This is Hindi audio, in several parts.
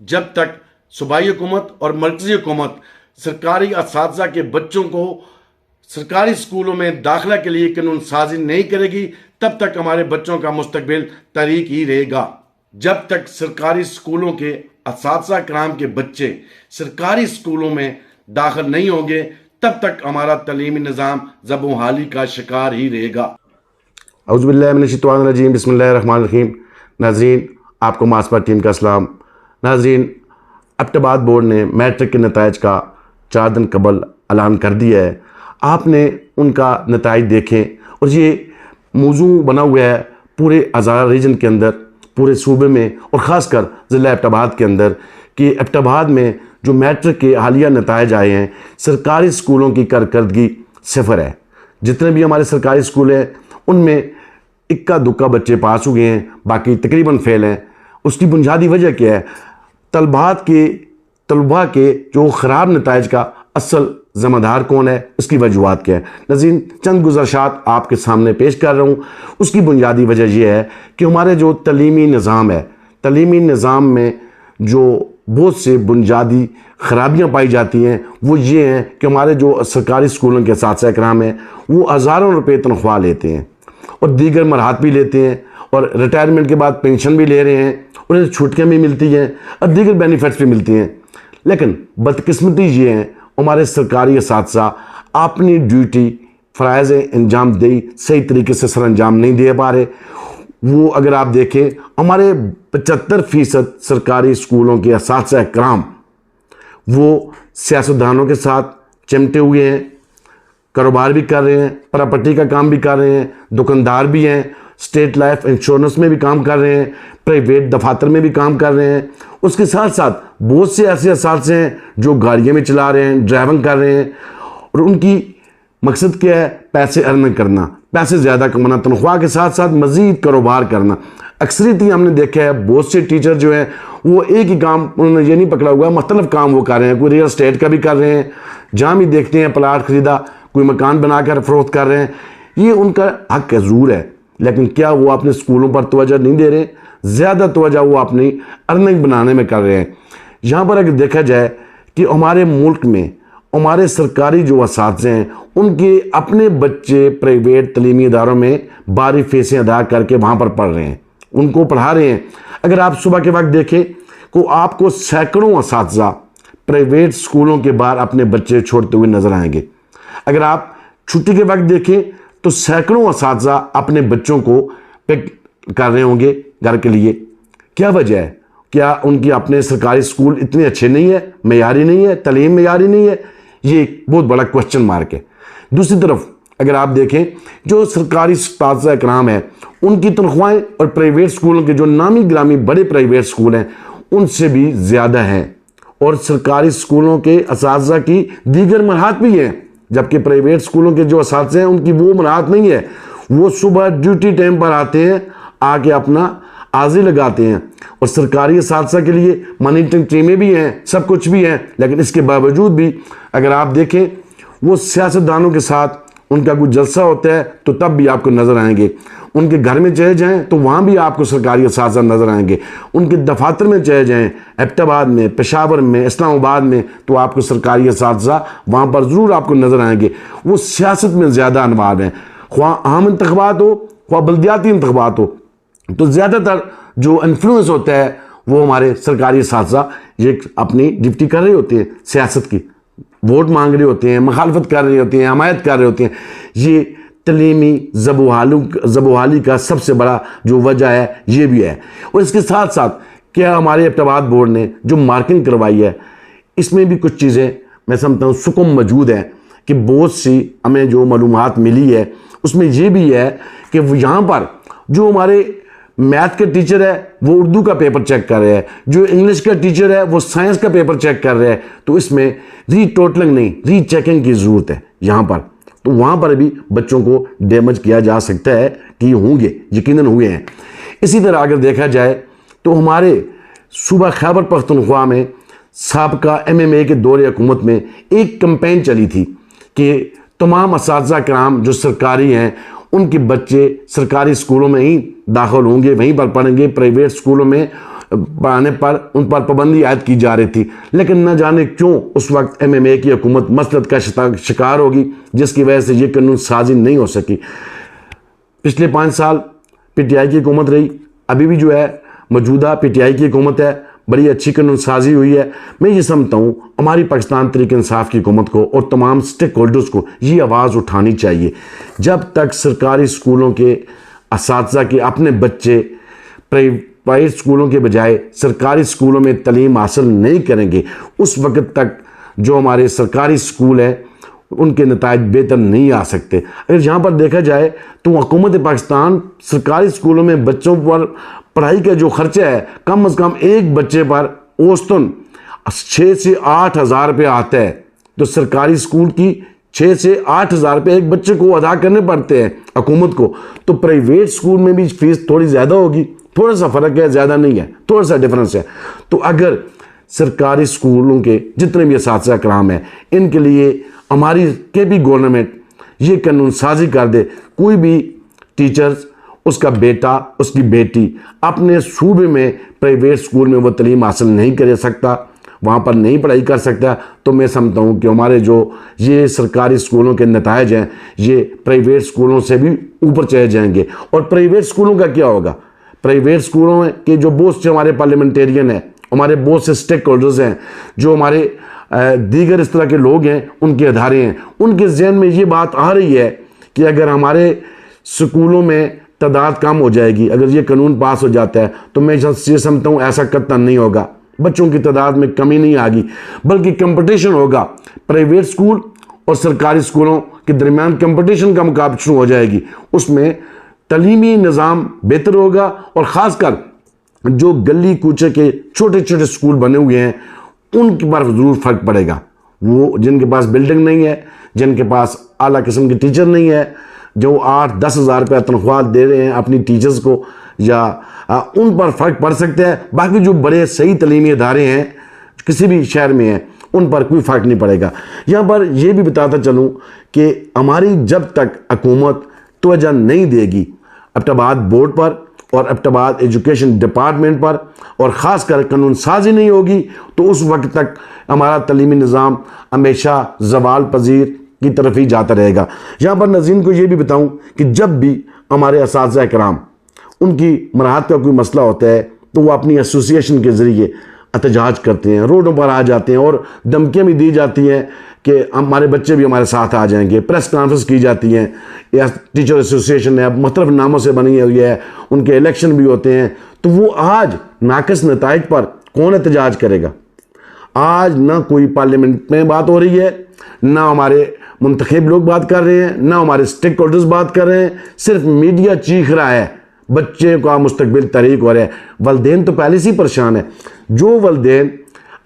जब तक सूबाई हुकूमत और मरकजी हुकूमत सरकारी असातिज़ा के बच्चों को सरकारी स्कूलों में दाखिला के लिए कानून साजी नहीं करेगी, तब तक हमारे बच्चों का मुस्तकबिल तारीक ही रहेगा। जब तक सरकारी स्कूलों के असातिज़ा कराम के बच्चे सरकारी स्कूलों में दाखिल नहीं होंगे, तब तक हमारा तलीमी निज़ाम ज़बूहाली का शिकार ही रहेगा। औज़ुबिल्लाहिमिनश्शैतानिर्रजीम, बिस्मिल्लाहिर्रहमानिर्रहीम। नाज़रीन, आपको मासपा टीम का सलाम। नाज़रीन, एबटाबाद बोर्ड ने मैट्रिक के नताइज का 4 दिन कबल ऐलान कर दिया है। आपने उनका नताइज देखें और ये मौजू बना हुआ है पूरे हज़ारा रीजन के अंदर, पूरे सूबे में और ख़ासकर ज़िला एबटाबाद के अंदर कि एबटाबाद में जो मैट्रिक के हालिया नताइज आए हैं, सरकारी स्कूलों की कारकर्दगी 0 है। जितने भी हमारे सरकारी स्कूल हैं उनमें इक्का दुक्का बच्चे पास हुए हैं, बाकी तकरीबन फेल हैं। उसकी बुनियादी वजह क्या है? तलबा के जो ख़राब नताइज का असल ज़िम्मेदार कौन है, उसकी वजूहत क्या है? नज़ीर, चंद गुज़ारिशात आपके सामने पेश कर रहा हूँ। उसकी बुनियादी वजह यह है कि हमारे जो तलीमी निज़ाम है, तलीमी निज़ाम में जो बहुत से बुनियादी ख़राबियाँ पाई जाती हैं वो ये हैं कि हमारे जो सरकारी स्कूलों के असातिज़ा कराम हैं वो हज़ारों रुपये तनख्वाह लेते हैं और दीगर मराहत भी लेते हैं और रिटायरमेंट के बाद पेंशन भी ले रहे हैं, उन्हें छुट्टियाँ भी मिलती हैं और दीगर बेनिफिट्स भी मिलती हैं। लेकिन बदकिस्मती ये है, हमारे सरकारी असातिज़ा अपनी ड्यूटी फ़राइज़ अंजाम दही सही तरीके से सर अंजाम नहीं दे पा रहे। वो अगर आप देखें, हमारे 75% सरकारी स्कूलों के असातिज़ा कराम वो सियासतदानों के साथ चिमटे हुए हैं, कारोबार भी कर रहे हैं, प्रॉपर्टी का काम भी कर रहे हैं, दुकानदार भी हैं, स्टेट लाइफ इंश्योरेंस में भी काम कर रहे हैं, प्राइवेट दफातर में भी काम कर रहे हैं। उसके साथ साथ बहुत से ऐसे असातिज़े हैं जो गाड़ियाँ भी चला रहे हैं, ड्राइविंग कर रहे हैं और उनकी मकसद क्या है? पैसे अर्न करना, पैसे ज़्यादा कमाना, तनख्वाह के साथ साथ मज़ीद कारोबार करना। अक्सरियत ही हमने देखा है, बहुत से टीचर जो हैं वो एक ही काम, उन्होंने ये नहीं पकड़ा हुआ, मुख्तलिफ काम वो कर रहे हैं। कोई रियल एस्टेट का भी कर रहे हैं, जहाँ भी देखते हैं प्लाट खरीदा, कोई मकान बनाकर फ़रोख्त कर रहे हैं। ये उनका हक ज़रूर है, लेकिन क्या वो अपने स्कूलों पर तवज्जो नहीं दे रहे? ज़्यादा तवज्जो वो अपनी अर्निंग बनाने में कर रहे हैं। यहाँ पर अगर देखा जाए कि हमारे मुल्क में हमारे सरकारी जो असातिज़े हैं उनके अपने बच्चे प्राइवेट तलीमी इदारों में भारी फीसें अदा करके वहाँ पर पढ़ रहे हैं, उनको पढ़ा रहे हैं। अगर आप सुबह के वक्त देखें तो आपको सैकड़ों असातिज़ा प्राइवेट स्कूलों के बाहर अपने बच्चे छोड़ते हुए नजर आएंगे। अगर आप छुट्टी के वक्त देखें तो सैकड़ों असातिज़ा अपने बच्चों को पिक कर रहे होंगे घर के लिए। क्या वजह है? क्या उनकी अपने सरकारी स्कूल इतने अच्छे नहीं है, मेयारी नहीं है, तलीम मेयारी नहीं है? ये एक बहुत बड़ा क्वेश्चन मार्क है। दूसरी तरफ अगर आप देखें, जो सरकारी असातिज़ा कराम है उनकी तनख्वाहें और प्राइवेट स्कूलों के जो नामी ग्रामी बड़े प्राइवेट स्कूल हैं उनसे भी ज़्यादा हैं और सरकारी स्कूलों के असातिज़ा की दीगर मराहत भी हैं, जबकि प्राइवेट स्कूलों के जो असातिज़ा हैं उनकी वो मराहत नहीं है। वो सुबह ड्यूटी टाइम पर आते हैं, आके अपना हाजिरी लगाते हैं और सरकारी असातिज़ा के लिए मॉनिटरिंग टीमें भी हैं, सब कुछ भी हैं। लेकिन इसके बावजूद भी अगर आप देखें वो सियासतदानों के साथ उनका कुछ जलसा होता है तो तब भी आपको नज़र आएंगे। उनके घर में चले जाएं तो वहाँ भी आपको सरकारी असातिज़ा नज़र आएंगे। उनके दफातर में चले जाएं, एबटाबाद में, पेशावर में, इस्लामाबाद में, तो आपको सरकारी असातिज़ा वहाँ पर ज़रूर आपको नज़र आएंगे। वो सियासत में ज़्यादा इन्वॉल्व हैं, ख्वाह आम इंतख़ाबात हो ख्वाह बल्दियाती इंतख़ाबात हो, तो ज़्यादातर जो इन्फ्लुएंस होता है वो हमारे सरकारी असातिज़ा ये अपनी ड्यूटी कर रहे होते हैं, सियासत की वोट मांग रहे होते हैं, मुखालफत कर रहे होते हैं, हमायत कर रहे होते हैं। ये तलीमी ज़बूहाली का सबसे बड़ा जो वजह है ये भी है। और इसके साथ साथ क्या हमारे एबटाबाद बोर्ड ने जो मार्किंग करवाई है इसमें भी कुछ चीज़ें मैं समझता हूँ सुकून मौजूद है कि बहुत सी हमें जो मालूमात मिली है उसमें ये भी है कि यहाँ पर जो हमारे मैथ के टीचर है वो उर्दू का पेपर चेक कर रहे हैं, जो इंग्लिश का टीचर है वो साइंस का पेपर चेक कर रहे हैं। तो इसमें रीटोटलिंग नहीं, रीचेकिंग की ज़रूरत है यहाँ पर। तो वहाँ पर भी बच्चों को डैमेज किया जा सकता है कि होंगे, यकीनन हुए हैं। इसी तरह अगर देखा जाए तो हमारे सूबा खैबर पख्तूनख्वा में साबका MMA के दौरे हुकूमत में एक कैंपेन चली थी कि तमाम असातिज़ा कराम जो सरकारी हैं उनके बच्चे सरकारी स्कूलों में ही दाखिल होंगे, वहीं पर पढ़ेंगे, प्राइवेट स्कूलों में पढ़ाने पर उन पर पाबंदी आयद की जा रही थी, लेकिन न जाने क्यों उस वक्त MMA की हुकूमत मसलत का शिकार होगी, जिसकी वजह से ये कानून साजी नहीं हो सकी। पिछले 5 साल PTI की हुकूमत रही, अभी भी जो है मौजूदा PTI की हुकूमत है, बड़ी अच्छी कानून साजी हुई है। मैं ये समझता हूँ हमारी पाकिस्तान तहरीक इंसाफ की हुकूमत को और तमाम स्टेक होल्डर्स को ये आवाज़ उठानी चाहिए। जब तक सरकारी स्कूलों के असातिज़ा के अपने बच्चे प्राइवेट स्कूलों के बजाय सरकारी स्कूलों में तालीम हासिल नहीं करेंगे, उस वक्त तक जो हमारे सरकारी स्कूल हैं उनके नतायज बेहतर नहीं आ सकते। अगर यहाँ पर देखा जाए तो हुकूमत पाकिस्तान सरकारी स्कूलों में बच्चों पर पढ़ाई का जो खर्चा है कम से कम एक बच्चे पर औसतन 6 से 8 हज़ार रुपये आता है। तो सरकारी स्कूल की 6 से 8 हज़ार रुपये एक बच्चे को अदा करने पड़ते हैं हुकूमत को। तो प्राइवेट स्कूल में भी फीस थोड़ी ज़्यादा होगी, थोड़ा सा फ़र्क है, ज़्यादा नहीं है, थोड़ा सा डिफरेंस है। तो अगर सरकारी स्कूलों के जितने भी असातिज़ा कराम हैं इनके लिए हमारी KB गवर्नमेंट ये कानून साजी कर दे, कोई भी टीचर्स उसका बेटा उसकी बेटी अपने सूबे में प्राइवेट स्कूल में वो तालीम हासिल नहीं कर सकता, वहाँ पर नहीं पढ़ाई कर सकता, तो मैं समझता हूँ कि हमारे जो ये सरकारी स्कूलों के नतायज हैं ये प्राइवेट स्कूलों से भी ऊपर चले जाएंगे। और प्राइवेट स्कूलों का क्या होगा? प्राइवेट स्कूलों के जो बहुत से हमारे पार्लियामेंटेरियन हैं, हमारे बहुत से स्टेक होल्डर्स हैं, जो हमारे दीगर इस तरह के लोग हैं, उनके अदारे हैं, उनके जहन में ये बात आ रही है कि अगर हमारे स्कूलों में तादाद कम हो जाएगी, अगर ये कानून पास हो जाता है, तो मैं ये समझता हूँ ऐसा कतई नहीं होगा। बच्चों की तादाद में कमी नहीं आएगी, बल्कि कंपटीशन होगा। प्राइवेट स्कूल और सरकारी स्कूलों के दरमियान कंपटीशन का मुकाबला शुरू हो जाएगी, उसमें तालीमी निज़ाम बेहतर होगा। और ख़ासकर जो गली कूचे के छोटे छोटे स्कूल बने हुए हैं उनके पर ज़रूर फ़र्क पड़ेगा। वो जिनके पास बिल्डिंग नहीं है, जिनके पास आला किस्म के टीचर नहीं है, जो 8-10 हज़ार रुपये तनख्वाह दे रहे हैं अपनी टीचर्स को, या उन पर फ़र्क पड़ सकता है। बाकी जो बड़े सही तलीमी इदारे हैं किसी भी शहर में हैं उन पर कोई फ़र्क नहीं पड़ेगा। यहाँ पर यह भी बताता चलूँ कि हमारी जब तक हुकूमत तवज्जो नहीं देगी एबटाबाद बोर्ड पर और एबटाबाद एजुकेशन डिपार्टमेंट पर, और ख़ासकर कानून साजी नहीं होगी, तो उस वक्त तक हमारा तलीमी निज़ाम हमेशा ज़वाल पजीर की तरफ ही जाता रहेगा। यहाँ पर नज़ीन को ये भी बताऊँ कि जब भी हमारे असातिज़ा कराम उनकी मराहत का कोई मसला होता है तो वो अपनी एसोसिएशन के ज़रिए एहतजाज करते हैं, रोडों पर आ जाते हैं, और धमकियाँ भी दी जाती हैं कि हमारे बच्चे भी हमारे साथ आ जाएंगे। प्रेस कॉन्फ्रेंस की जाती हैं, या टीचर एसोसिएशन है मुख्तलिफ नामों से बनी हुई है, उनके इलेक्शन भी होते हैं। तो वो आज नाक़िस नताइज पर कौन एहतजाज करेगा? आज ना कोई पार्लियामेंट में बात हो रही है, ना हमारे मुंतखब लोग बात कर रहे हैं, ना हमारे स्टेक होल्डर्स बात कर रहे हैं, सिर्फ मीडिया चीख रहा है बच्चे का मुस्तकबिल तहरीक हो रहा है। वालिदैन तो पहले से ही परेशान है। जो वालिदैन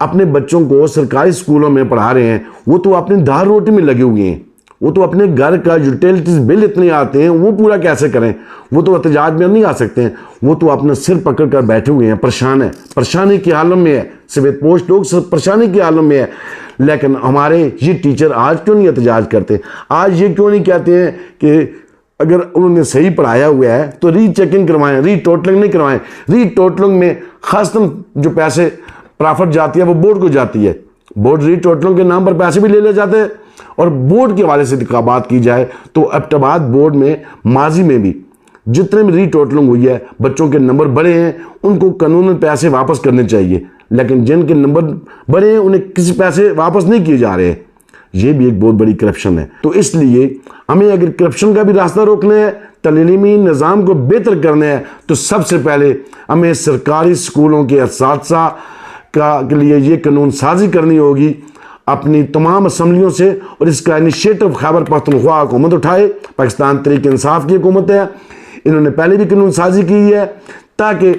अपने बच्चों को सरकारी स्कूलों में पढ़ा रहे हैं वो तो अपनी दाल रोटी में लगे हुए हैं, वो तो अपने घर का यूटिलिटीज बिल इतने आते हैं वो पूरा कैसे करें? वो तो एहतजाज में नहीं आ सकते हैं, वो तो अपना सिर पकड़ कर बैठे हुए हैं, परेशान है, परेशानी के आलम में है। सफेद पोश लोग परेशानी के आलम में है। लेकिन हमारे ये टीचर आज क्यों नहीं एहतजाज करते? आज ये क्यों नहीं कहते हैं कि अगर उन्होंने सही पढ़ाया हुआ है तो रीचेकिंग करवाएं, रीटोटलिंग नहीं करवाएं? रीटोटलिंग में खासतन जो पैसे प्रॉफिट जाती है वो बोर्ड को जाती है। बोर्ड रीटोटलिंग के नाम पर पैसे भी ले जाते हैं। और बोर्ड के हवाले से बात की जाए तो एबटाबाद बोर्ड में माजी में भी जितने भी रीटोटलिंग हुई है, बच्चों के नंबर बड़े हैं, उनको कानूनन पैसे वापस करने चाहिए, लेकिन जिनके नंबर बड़े हैं उन्हें किसी पैसे वापस नहीं किए जा रहे हैं। ये भी एक बहुत बड़ी करप्शन है। तो इसलिए हमें अगर करप्शन का भी रास्ता रोकना है, तलीमी निज़ाम को बेहतर करना है, तो सबसे पहले हमें सरकारी स्कूलों के असातिज़ा के लिए ये कानून साजी करनी होगी अपनी तमाम असम्बलियों से। और इसका इनिशिएटिव खैबर पख्तूनख्वा हुकूमत उठाए, पाकिस्तान तहरीक इंसाफ की हुकूमत है, इन्होंने पहले भी कानून साजी की है ताकि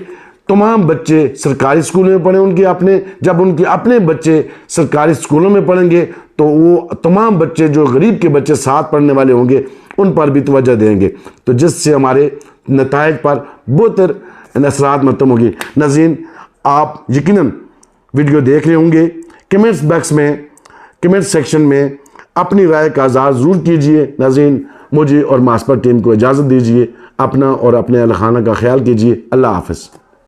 तमाम बच्चे सरकारी स्कूलों में पढ़ें। उनके अपने जब उनके अपने बच्चे सरकारी स्कूलों में पढ़ेंगे तो वो तमाम बच्चे जो गरीब के बच्चे साथ पढ़ने वाले होंगे उन पर भी तवज्जो देंगे, तो जिससे हमारे नताइज पर बेहतर असरात मरतब होगी। नाज़रीन, आप यकीनन वीडियो देख रहे होंगे, कमेंट सेक्शन में अपनी राय का इज़हार ज़रूर कीजिए। नाज़रीन, मुझे और मास्पर टीम को इजाज़त दीजिए। अपना और अपने अहल खाना का ख्याल कीजिए। अल्लाह हाफ़िज़।